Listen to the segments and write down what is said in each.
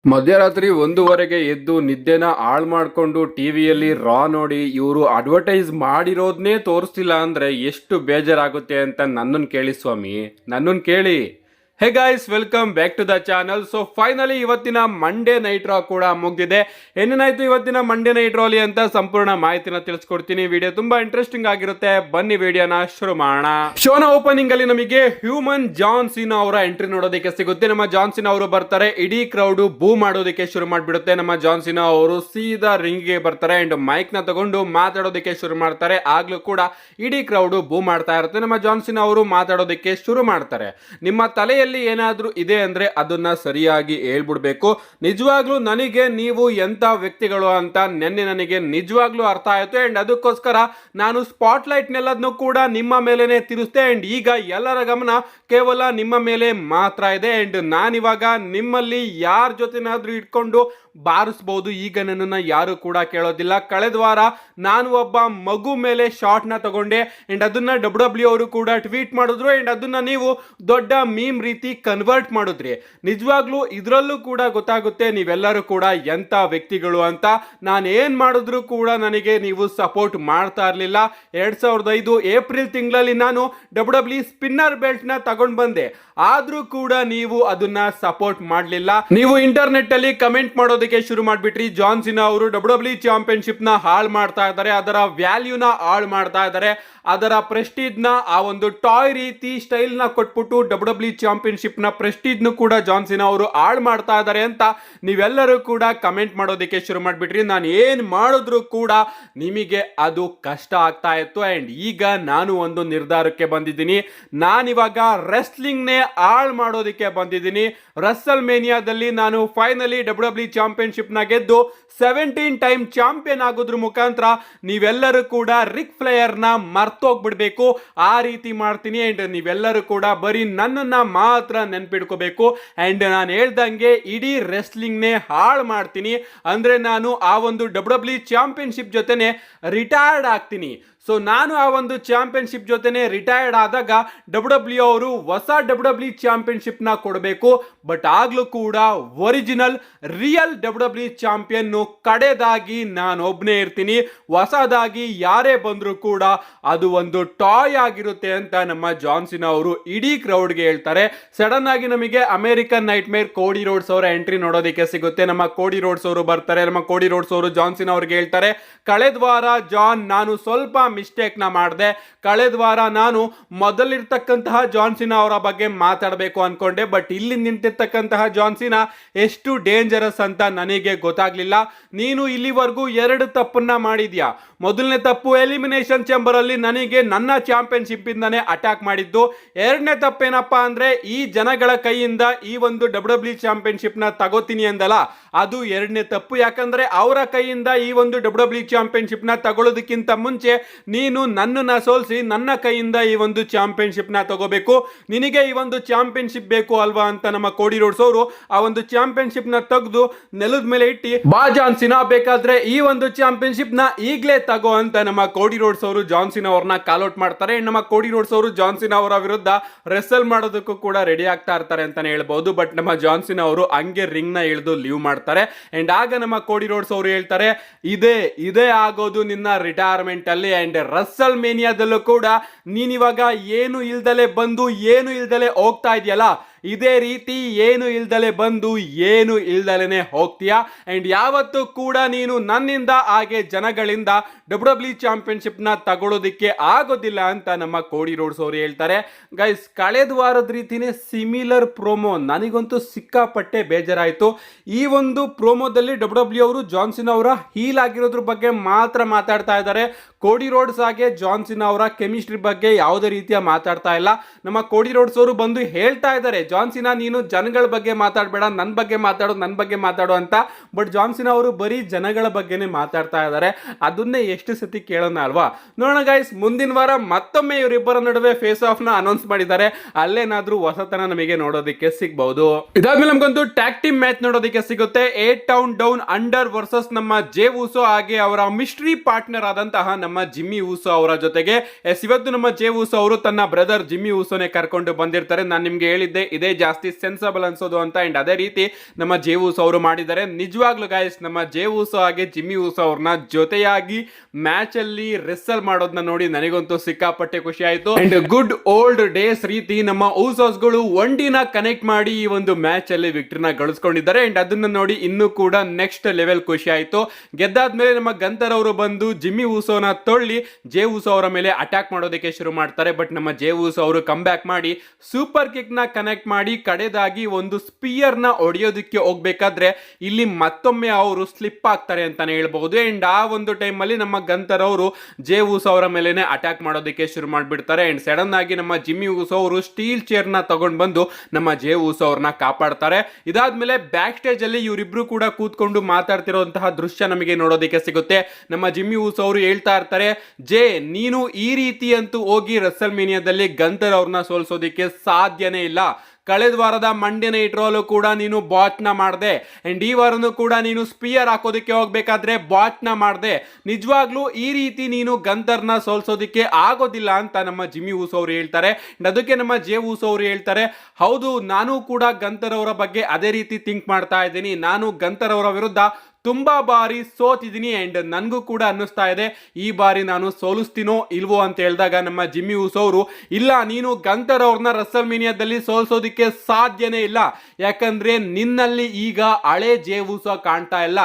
ಮಧ್ಯರಾತ್ರಿ 1:00ಗೆ ಎದ್ದು ನಿದ್ದೆನ ಹಾಳು ಮಾಡ್ಕೊಂಡು ಟಿವಿಯಲ್ಲಿ ರಾ ನೋಡಿ ಇವರು ಅಡ್ವರ್ಟೈಸ್ ಮಾಡಿರೋದನ್ನೇ ತೋರಿಸ್ತಿಲ್ಲ ಅಂದ್ರೆ ಎಷ್ಟು ಬೇಜಾರಾಗುತ್ತೆ ಅಂತ ನನ್ನನ್ನು ಕೇಳಿ ಸ್ವಾಮಿ, ನನ್ನನ್ನು ಕೇಳಿ. Hey guys, welcome back to the channel. So finally ಇವತ್ತಿನ ಮಂಡೇ ನೈಟ್ ರಾ ಕೂಡ ಮುಗ್ದಿದೆ. ಏನೇನಾಯ್ತು ಇವತ್ತಿನ ಮಂಡೇ ನೈಟ್ ರಾಲಿ ಅಂತ ಸಂಪೂರ್ಣ ಮಾಹಿತಿನ ತಿಳಿಸ್ಕೊಡ್ತೀನಿ. ವಿಡಿಯೋ ತುಂಬಾ ಇಂಟ್ರೆಸ್ಟಿಂಗ್ ಆಗಿರುತ್ತೆ. ಬನ್ನಿ ವಿಡಿಯೋನ ಶುರು ಮಾಡೋಣ. ಶೋನ ಓಪನಿಂಗ್ ಅಲ್ಲಿ ನಮಗೆ ಹ್ಯೂಮನ್ ಜಾನ್ ಸೀನಾ ಅವರ ಎಂಟ್ರಿ ನೋಡೋದಕ್ಕೆ ಸಿಗುತ್ತೆ. ನಮ್ಮ ಜಾನ್ ಸೀನಾ ಅವರು ಬರ್ತಾರೆ, ಇಡೀ ಕ್ರೌಡ್ ಬೂ ಮಾಡೋದಕ್ಕೆ ಶುರು ಮಾಡ್ಬಿಡುತ್ತೆ. ನಮ್ಮ ಜಾನ್ ಸೀನಾ ಅವರು ಸೀದಾ ರಿಂಗ್ ಗೆ ಬರ್ತಾರೆ ಅಂಡ್ ಮೈಕ್ ನ ತಗೊಂಡು ಮಾತಾಡೋದಕ್ಕೆ ಶುರು ಮಾಡ್ತಾರೆ. ಆಗ್ಲೂ ಕೂಡ ಇಡೀ ಕ್ರೌಡ್ ಬೂ ಮಾಡ್ತಾ ಇರುತ್ತೆ. ನಮ್ಮ ಜಾನ್ ಸೀನಾ ಅವರು ಮಾತಾಡೋದಕ್ಕೆ ಶುರು ಮಾಡ್ತಾರೆ. ನಿಮ್ಮ ತಲೆಯಲ್ಲಿ ಏನಾದ್ರೂ ಇದೆ ಅಂದ್ರೆ ಅದನ್ನ ಸರಿಯಾಗಿ ಹೇಳ್ಬಿಡ್ಬೇಕು. ನಿಜವಾಗ್ಲೂ ನನಗೆ ನೀವು ಎಂತ ವ್ಯಕ್ತಿಗಳು ಅಂತ ನೆನ್ನೆ ನನಗೆ ನಿಜವಾಗ್ಲೂ ಅರ್ಥ ಆಯ್ತು. ಅಂಡ್ ಅದಕ್ಕೋಸ್ಕರ ನಾನು ಸ್ಪಾಟ್ ಲೈಟ್ ನೆಲ್ಲದನ್ನು ಕೂಡ ನಿಮ್ಮ ಮೇಲೆನೆ ತಿರುಸ್ತೆ. ಅಂಡ್ ಈಗ ಎಲ್ಲರ ಗಮನ ಕೇವಲ ನಿಮ್ಮ ಮೇಲೆ ಮಾತ್ರ ಇದೆ. ಅಂಡ್ ನಾನಿವಾಗ ನಿಮ್ಮಲ್ಲಿ ಯಾರ ಜೊತೆನಾದ್ರೂ ಇಟ್ಕೊಂಡು ಬಾರಿಸಬಹುದು. ಈಗ ನನ್ನನ್ನು ಯಾರು ಕೂಡ ಕೇಳೋದಿಲ್ಲ. ಕಳೆದ ವಾರ ನಾನು ಒಬ್ಬ ಮಗು ಮೇಲೆ ಶಾರ್ಟ್ ನ ತಗೊಂಡೆ ಅಂಡ್ ಅದನ್ನ ಡಬ್ಲ್ಯೂ ಅವರು ಕೂಡ ಟ್ವೀಟ್ ಮಾಡಿದ್ರು. ಅಂಡ್ ಅದನ್ನ ನೀವು ದೊಡ್ಡ ಮೀಮ್ ರೀತಿ ಕನ್ವರ್ಟ್ ಮಾಡಿದ್ರಿ. ನಿಜವಾಗ್ಲೂ ಇದರಲ್ಲೂ ಕೂಡ ಗೊತ್ತಾಗುತ್ತೆ ನೀವೆಲ್ಲರೂ ಕೂಡ ಎಂತ ವ್ಯಕ್ತಿಗಳು ಅಂತ. ನಾನು ಏನ್ ಮಾಡಿದ್ರು ಕೂಡ ನನಗೆ ನೀವು ಸಪೋರ್ಟ್ ಮಾಡ್ತಾ ಇರಲಿಲ್ಲ. 2005 ಏಪ್ರಿಲ್ ತಿಂಗಳಲ್ಲಿ ನಾನು ಡಬ್ಲ್ಯೂ ಸ್ಪಿನ್ನರ್ ಬೆಲ್ಟ್ ನ ತಗೊಂಡ್ ಬಂದೆ, ಆದ್ರೂ ಕೂಡ ನೀವು ಅದನ್ನ ಸಪೋರ್ಟ್ ಮಾಡಲಿಲ್ಲ. ನೀವು ಇಂಟರ್ನೆಟ್ ಅಲ್ಲಿ ಕಮೆಂಟ್ ಮಾಡೋದಕ್ಕೆ ಶುರು ಮಾಡ್ಬಿಟ್ರಿ. ಜಾನ್ ಸೀನಾ ಅವರು ಡಬ್ಲ್ಯೂ ಚಾಂಪಿಯನ್ಶಿಪ್ ನ ಹಾಳು ಮಾಡ್ತಾ ಇದ್ದಾರೆ, ಅದರ ವ್ಯಾಲ್ಯೂನ ಹಾಳು ಮಾಡ್ತಾ ಇದ್ದಾರೆ, ಅದರ ಪ್ರೆಸ್ಟೀಜ್ ನ ಆ ಒಂದು ಟಾಯ್ ರೀತಿ ಸ್ಟೈಲ್ ನ ಕೊಟ್ಬಿಟ್ಟು ಡಬ್ಲ್ಯೂ ಚಾಂಪಿಯನ್ಶಿಪ್ ನ ಪ್ರೆಸ್ಟೀಜ್ ನು ಕೂಡ ಜಾನ್ ಸೀನಾ ಅವರು ಹಾಳು ಮಾಡ್ತಾ ಇದ್ದಾರೆ ಅಂತ ನೀವೆಲ್ಲರೂ ಕೂಡ ಕಮೆಂಟ್ ಮಾಡೋದಕ್ಕೆ ಶುರು ಮಾಡ್ಬಿಟ್ರಿ. ನಾನು ಏನ್ ಮಾಡಿದ್ರು ಕೂಡ ನಿಮಗೆ ಅದು ಕಷ್ಟ ಆಗ್ತಾ ಇತ್ತು. ಅಂಡ್ ಈಗ ನಾನು ಒಂದು ನಿರ್ಧಾರಕ್ಕೆ ಬಂದಿದ್ದೀನಿ. ನಾನಿವಾಗ ರೆಸ್ಲಿಂಗ್ ನೇ ಹಾಳು ಮಾಡೋದಕ್ಕೆ ಬಂದಿದ್ದೀನಿ. ರಸಲ್ ಮೇನಿಯಾದಲ್ಲಿ ನಾನು ಫೈನಲಿ ಡಬ್ಲ್ಯೂ ಚಾಂಪಿಯನ್ಶಿಪ್ ನ ಗೆದ್ದು 17 ಟೈಮ್ ಚಾಂಪಿಯನ್ ಆಗೋದ್ರ ಮುಖಾಂತರ ನೀವೆಲ್ಲರೂ ಕೂಡ ರಿಕ್ ಫ್ಲೇಯರ್ ನ ಮರ್ತೋಗ್ಬಿಡ್ಬೇಕು. ಆ ರೀತಿ ಮಾಡ್ತೀನಿ. ಅಂಡ್ ನೀವೆಲ್ಲರೂ ಕೂಡ ಬರೀ ನನ್ನನ್ನ ಮಾತ್ರ ನೆನ್ಪಿಡ್ಕೋಬೇಕು. ಅಂಡ್ ನಾನು ಹೇಳ್ದಂಗೆ ಇಡೀ ರೆಸ್ಲಿಂಗ್ ನೇ ಹಾಳು ಮಾಡ್ತೀನಿ. ಅಂದ್ರೆ ನಾನು ಆ ಒಂದು ಡಬ್ಲ್ಯೂ ಚಾಂಪಿಯನ್ಶಿಪ್ ಜೊತೆನೆ ರಿಟೈರ್ಡ್ ಆಗ್ತೀನಿ. ಸೊ ನಾನು ಆ ಒಂದು ಚಾಂಪಿಯನ್ಶಿಪ್ ಜೊತೆನೆ ರಿಟೈರ್ಡ್ ಆದಾಗ ಡಬ್ಲ್ಯೂ ಅವರು ಹೊಸ ಡಬ್ಲ್ಯೂ ಚಾಂಪಿಯನ್ಶಿಪ್ ನ ಕೊಡಬೇಕು. ಬಟ್ ಆಗ್ಲೂ ಕೂಡ ಒರಿಜಿನಲ್ ರಿಯಲ್ ಡಬ್ಲ್ಯೂ ಚಾಂಪಿಯನ್ ಕಡೆದಾಗಿ ನಾನು ಒಬ್ಬನೇ ಇರ್ತೀನಿ. ಹೊಸದಾಗಿ ಯಾರೇ ಬಂದ್ರು ಕೂಡ ಅದು ಒಂದು ಟಾಯ್ ಆಗಿರುತ್ತೆ ಅಂತ ನಮ್ಮ ಜಾನ್ ಸೀನಾ ಅವರು ಇಡೀ ಕ್ರೌಡ್ಗೆ ಹೇಳ್ತಾರೆ. ಸಡನ್ ಆಗಿ ನಮಗೆ ಅಮೆರಿಕನ್ ನೈಟ್ ಮೇರ್ ಕೋಡಿ ರೋಡ್ಸ್ ಅವರ ಎಂಟ್ರಿ ನೋಡೋದಕ್ಕೆ ಸಿಗುತ್ತೆ. ನಮ್ಮ ಕೋಡಿ ರೋಡ್ಸ್ ಅವರು ಬರ್ತಾರೆ. ನಮ್ಮ ಕೋಡಿ ರೋಡ್ಸ್ ಅವರು ಜಾನ್ ಸೀನಾ ಅವ್ರಿಗೆ ಹೇಳ್ತಾರೆ, ಕಳೆದ ವಾರ ಜಾನ್ ನಾನು ಸ್ವಲ್ಪ ಮಿಸ್ಟೇಕ್ ನ ಮಾಡಿದೆ. ಕಳೆದ ವಾರ ನಾನು ಮೊದಲಿರ್ತಕ್ಕಂತಹ ಜಾನ್ ಸೀನಾ ಅವರ ಬಗ್ಗೆ ಮಾತಾಡಬೇಕು ಅನ್ಕೊಂಡೆ, ಬಟ್ ಇಲ್ಲಿ ನಿಂತಿರ್ತಕ್ಕಂತಹ ಜಾನ್ ಸೀನಾ ಎಷ್ಟು ಡೇಂಜರಸ್ ಅಂತ ನನಗೆ ಗೊತ್ತಾಗ್ಲಿಲ್ಲ. ನೀನು ಇಲ್ಲಿವರೆಗೂ 2 ತಪ್ಪನ್ನ ಮಾಡಿದ್ಯಾ. ಮೊದಲನೇ ತಪ್ಪು ಎಲಿಮಿನೇಷನ್ ಚೇಂಬರ್ ಅಲ್ಲಿ ನನಗೆ ನನ್ನ ಚಾಂಪಿಯನ್ಶಿಪ್ ಇಂದಾನೆ ಅಟ್ಯಾಕ್ ಮಾಡಿದ್ದು. ಎರಡನೇ ತಪ್ಪೇನಪ್ಪ ಅಂದ್ರೆ ಈ ಜನಗಳ ಕೈಯಿಂದ ಈ ಒಂದು ಡಬ್ಲ್ಯೂ ಚಾಂಪಿಯನ್ಶಿಪ್ ನ ತಗೋತೀನಿ ಅಂದಲ್ಲ, ಅದು ಎರಡನೇ ತಪ್ಪು. ಯಾಕಂದ್ರೆ ಅವರ ಕೈಯಿಂದ ಈ ಒಂದು ಡಬ್ಲ್ಯೂ ಚಾಂಪಿಯನ್ಶಿಪ್ ನ ತಗೊಳ್ಳೋದಕ್ಕಿಂತ ಮುಂಚೆ ನೀನು ನನ್ನನ್ನ ಸೋಲಿಸಿ ನನ್ನ ಕೈಯಿಂದ ಈ ಒಂದು ಚಾಂಪಿಯನ್ಶಿಪ್ ನ ತಗೋಬೇಕು. ನಿನಗೆ ಈ ಒಂದು ಚಾಂಪಿಯನ್ಶಿಪ್ ಬೇಕು ಅಲ್ವಾ ಅಂತ ನಮ್ಮ ಕೋಡಿ ರೋಡ್ಸ್ ಅವರು ಆ ಒಂದು ಚಾಂಪಿಯನ್ಶಿಪ್ ನ ತೆಗೆದು ನೆಲದ ಮೇಲೆ ಇಟ್ಟಿ, ಬಾ ಜಾನ್ ಸೀನಾ, ಬೇಕಾದ್ರೆ ಈ ಒಂದು ಚಾಂಪಿಯನ್ಶಿಪ್ ನ ಈಗಲೇ ತಗೋ ಅಂತ ನಮ್ಮ ಕೋಡಿ ರೋಡ್ಸ್ ಅವರು ಜಾನ್ ಸೀನಾ ಅವ್ರನ್ನ ಕಾಲ್ಔಟ್ ಮಾಡ್ತಾರೆ. ನಮ್ಮ ಕೋಡಿ ರೋಡ್ಸ್ ಅವರು ಜಾನ್ ಸೀನಾ ಅವರ ವಿರುದ್ಧ ರೆಸಲ್ ಮಾಡೋದಕ್ಕೂ ಕೂಡ ರೆಡಿ ಆಗ್ತಾ ಇರ್ತಾರೆ ಅಂತಾನೆ ಹೇಳ್ಬಹುದು. ಬಟ್ ನಮ್ಮ ಜಾನ್ ಸೀನಾ ಅವರು ಹಂಗೆ ರಿಂಗ್ ನ ಇಳಿದು ಲೀವ್ ಮಾಡ್ತಾರೆ. ಅಂಡ್ ಆಗ ನಮ್ಮ ಕೋಡಿ ರೋಡ್ಸ್ ಅವರು ಹೇಳ್ತಾರೆ, ಇದೇ ಆಗೋದು ನಿನ್ನ ರಿಟೈರ್ಮೆಂಟ್ ಅಲ್ಲಿ. ಅಂಡ್ ರಸಲ್ ಮೇನಿಯಾದಲ್ಲೂ ಕೂಡ ನೀನಿವಾಗ ಏನು ಇಲ್ದಲೆ ಬಂದು ಏನು ಇಲ್ದಲೆ ಹೋಗ್ತಾ ಇದೆಯಲ್ಲ, ಇದೇ ರೀತಿ ಏನು ಇಲ್ದಲೆ ಬಂದು ಏನು ಇಲ್ದಲೇನೆ ಹೋಗ್ತೀಯಾ. ಅಂಡ್ ಯಾವತ್ತೂ ಕೂಡ ನೀನು ನನ್ನಿಂದ ಹಾಗೆ ಜನಗಳಿಂದ ಡಬ್ಲ್ಯೂ ಚಾಂಪಿಯನ್ಶಿಪ್ ನ ತಗೊಳ್ಳೋದಿಕ್ಕೆ ಆಗೋದಿಲ್ಲ ಅಂತ ನಮ್ಮ ಕೋಡಿ ರೋಡ್ಸ್ ಅವರು ಹೇಳ್ತಾರೆ. ಗೈಸ್, ಕಳೆದ ವಾರದ ರೀತಿನೇ ಸಿಮಿಲರ್ ಪ್ರೋಮೋ ನನಗಂತೂ ಸಿಕ್ಕಾಪಟ್ಟೆ ಬೇಜಾರಾಯಿತು. ಈ ಒಂದು ಪ್ರೋಮೋದಲ್ಲಿ ಡಬ್ಲ್ಯೂ ಅವರು ಜಾನ್ ಸೀನಾ ಅವರ ಹೀಲ್ ಆಗಿರೋದ್ರ ಬಗ್ಗೆ ಮಾತ್ರ ಮಾತಾಡ್ತಾ ಇದ್ದಾರೆ. ಕೋಡಿ ರೋಡ್ಸ್ ಹಾಗೆ ಜಾನ್ ಸೀನಾ ಅವರ ಕೆಮಿಸ್ಟ್ರಿ ಬಗ್ಗೆ ಯಾವುದೇ ರೀತಿಯ ಮಾತಾಡ್ತಾ ಇಲ್ಲ. ನಮ್ಮ ಕೋಡಿ ರೋಡ್ಸ್ ಅವರು ಬಂದು ಹೇಳ್ತಾ ಇದ್ದಾರೆ, ಜಾನ್ ಸೀನಾ ನೀನು ಜನಗಳ ಬಗ್ಗೆ ಮಾತಾಡಬೇಡ, ನನ್ನ ಬಗ್ಗೆ ಮಾತಾಡು ಅಂತ. ಬಟ್ ಜಾನ್ ಸೀನಾ ಅವರು ಬರೀ ಜನಗಳ ಬಗ್ಗೆನೇ ಮಾತಾಡ್ತಾ ಇದ್ದಾರೆ. ಅದನ್ನೇ ಎಷ್ಟು ಸತಿ ಕೇಳೋಣ ಅಲ್ವಾ. ನೋಡೋಣ ಗೈಸ್, ಮುಂದಿನ ವಾರ ಮತ್ತೊಮ್ಮೆ ಇವರಿಬ್ಬರ ನಡುವೆ ಫೇಸ್ ಆಫ್ ನ ಅನೌನ್ಸ್ ಮಾಡಿದ್ದಾರೆ. ಅಲ್ಲೇನಾದ್ರೂ ಹೊಸತನ ನಮಗೆ ನೋಡೋದಕ್ಕೆ ಸಿಗಬಹುದು. ಇದಾದ್ಮೇಲೆ ನಮಗೊಂದು ಟ್ಯಾಗ್ ಟೀಮ್ ಮ್ಯಾಚ್ ನೋಡೋದಕ್ಕೆ ಸಿಗುತ್ತೆ. 8 ಟೌನ್ ಡೌನ್ ಅಂಡರ್ ವರ್ಸಸ್ ನಮ್ಮ ಜೇ ಊಸೋ ಹಾಗೆ ಅವರ ಮಿಸ್ಟ್ರಿ ಪಾರ್ಟ್ನರ್ ಆದಂತಹ ನಮ್ಮ ಜಿಮ್ಮಿ ಊಸೋ ಅವರ ಜೊತೆಗೆ. ಇವತ್ತು ನಮ್ಮ ಜೇ ಊಸೋ ಅವರು ತನ್ನ ಬ್ರದರ್ ಜಿಮ್ಮಿ ಊಸೋನೆ ಕರ್ಕೊಂಡು ಬಂದಿರ್ತಾರೆ. ನಾನು ನಿಮ್ಗೆ ಹೇಳಿದ್ದೆ ಇದೇ ಜಾಸ್ತಿ ಸೆನ್ಸಬಲ್ ಅನ್ಸೋದು ಅಂತ. ಅಂಡ್ ಅದೇ ರೀತಿ ನಮ್ಮ ಜೇ ಉಸೋ ಅವರು ಮಾಡಿದ್ದಾರೆ. ನಿಜವಾಗ್ಲೂ ಗೈಸ್ ನಮ್ಮ ಜೇ ಉಸೋ ಹಾಗೆ ಜಿಮ್ಮಿ ಉಸೋ ಅವ್ರನ್ನ ಜೊತೆಯಾಗಿ ಮ್ಯಾಚ್ ಅಲ್ಲಿ ರೆಸ್ಸಲ್ ಮಾಡೋದನ್ನ ನೋಡಿ ನನಗಂತೂ ಸಿಕ್ಕಾಪಟ್ಟೆ ಖುಷಿ ಆಯ್ತು. ಅಂಡ್ ಗುಡ್ ಓಲ್ಡ್ ಡೇಸ್ ರೀತಿ ನಮ್ಮ ಊಸೋಸ್ಗಳು ಒಂಡಿನ ಕನೆಕ್ಟ್ ಮಾಡಿ ಈ ಒಂದು ಮ್ಯಾಚ್ ಅಲ್ಲಿ ವಿಕ್ಟರಿನ ಗಳಿಸ್ಕೊಂಡಿದ್ದಾರೆ. ಅಂಡ್ ಅದನ್ನ ನೋಡಿ ಇನ್ನೂ ಕೂಡ ನೆಕ್ಸ್ಟ್ ಲೆವೆಲ್ ಖುಷಿ ಆಯ್ತು. ಗೆದ್ದಾದ್ಮೇಲೆ ನಮ್ಮ ಗಂತರ್ ಅವರು ಬಂದು ಜಿಮ್ಮಿ ಉಸೋನ ತೊಳ್ಳಿ ಜೇ ಉಸೋ ಅವರ ಮೇಲೆ ಅಟ್ಯಾಕ್ ಮಾಡೋದಕ್ಕೆ ಶುರು ಮಾಡ್ತಾರೆ. ಬಟ್ ನಮ್ಮ ಜೇ ಉಸೋ ಅವರು ಕಮ್ ಬ್ಯಾಕ್ ಮಾಡಿ ಸೂಪರ್ ಕಿಕ್ ನ ಕನೆಕ್ಟ್ ಮಾಡಿ ಕಡೆದಾಗಿ ಒಂದು ಸ್ಪಿಯರ್ ನ ಹೊಡೆಯೋದಕ್ಕೆ ಹೋಗ್ಬೇಕಾದ್ರೆ ಇಲ್ಲಿ ಮತ್ತೊಮ್ಮೆ ಅವರು ಸ್ಲಿಪ್ ಆಗ್ತಾರೆ ಅಂತಾನೆ ಹೇಳ್ಬಹುದು. ಅಂಡ್ ಆ ಒಂದು ಟೈಮ್ ಅಲ್ಲಿ ನಮ್ಮ ಗಂತರ್ ಅವರು ಜೇ ಉಸೋ ಅವರ ಮೇಲೆನೆ ಅಟ್ಯಾಕ್ ಮಾಡೋದಕ್ಕೆ ಶುರು ಮಾಡ್ಬಿಡ್ತಾರೆ. ಅಂಡ್ ಸಡನ್ ಆಗಿ ನಮ್ಮ ಜಿಮ್ಮಿ ಉಸೋ ಅವರು ಸ್ಟೀಲ್ ಚೇರ್ ನ ತಗೊಂಡ್ ಬಂದು ನಮ್ಮ ಜೇ ಉಸೋ ಅವ್ರನ್ನ ಕಾಪಾಡ್ತಾರೆ. ಇದಾದ್ಮೇಲೆ ಬ್ಯಾಕ್ ಸ್ಟೇಜ್ ಅಲ್ಲಿ ಇವರಿಬ್ರು ಕೂಡ ಕೂತ್ಕೊಂಡು ಮಾತಾಡ್ತಿರುವಂತಹ ದೃಶ್ಯ ನಮಗೆ ನೋಡೋದಕ್ಕೆ ಸಿಗುತ್ತೆ. ನಮ್ಮ ಜಿಮ್ಮಿ ಉಸೋ ಅವರು ಹೇಳ್ತಾ ಇರ್ತಾರೆ, ಜೇ ನೀನು ಈ ರೀತಿ ಅಂತೂ ಹೋಗಿ ರೆಸಲ್ ಮೇನಿಯಾದಲ್ಲಿ ಗಂತರ್ ಅವ್ರನ್ನ ಸೋಲ್ಸೋದಿಕ್ಕೆ ಸಾಧ್ಯನೇ ಇಲ್ಲ. ಕಳೆದ ವಾರದ ಮಂಡೇ ನೈಟ್ ರೋಲು ಕೂಡ ನೀನು ಬಾಟ್ ನ ಮಾಡಿದೆ. ಅಂಡ್ ಈ ವಾರನು ಕೂಡ ನೀನು ಸ್ಪಿಯರ್ ಹಾಕೋದಕ್ಕೆ ಹೋಗ್ಬೇಕಾದ್ರೆ ಬಾಟ್ ನ ಮಾಡಿದೆ. ನಿಜವಾಗ್ಲೂ ಈ ರೀತಿ ನೀನು ಗಂತರ್ನ ಸೋಲ್ಸೋದಿಕ್ಕೆ ಆಗೋದಿಲ್ಲ ಅಂತ ನಮ್ಮ ಜಿಮ್ಮಿ ಉಸೋ ಅವರು ಹೇಳ್ತಾರೆ. ಅದಕ್ಕೆ ನಮ್ಮ ಜೇ ಉಸೋ ಅವರು ಹೇಳ್ತಾರೆ, ಹೌದು ನಾನು ಕೂಡ ಗಂತರ್ ಅವರ ಬಗ್ಗೆ ಅದೇ ರೀತಿ ಥಿಂಕ್ ಮಾಡ್ತಾ ಇದ್ದೀನಿ. ನಾನು ಗಂತರ್ ಅವರ ವಿರುದ್ಧ ತುಂಬಾ ಬಾರಿ ಸೋತಿದ್ದೀನಿ. ಅಂಡ್ ನನಗೂ ಕೂಡ ಅನ್ನಿಸ್ತಾ ಇದೆ ಈ ಬಾರಿ ನಾನು ಸೋಲಿಸ್ತೀನೋ ಇಲ್ವೋ ಅಂತ ಹೇಳಿದಾಗ ನಮ್ಮ ಜಿಮ್ಮಿ ಉಸೋ ಅವರು, ಇಲ್ಲ ನೀನು ಗಂತರ್ ಅವ್ರನ್ನ ರೆಸಲ್ ಮೇನಿಯಾದಲ್ಲಿ ಸೋಲ್ಸೋದಿಕ್ಕೆ ಸಾಧ್ಯನೇ ಇಲ್ಲ. ಯಾಕಂದ್ರೆ ನಿನ್ನಲ್ಲಿ ಈಗ ಹಳೆ ಜೇ ಉಸೋ ಕಾಣ್ತಾ ಇಲ್ಲ.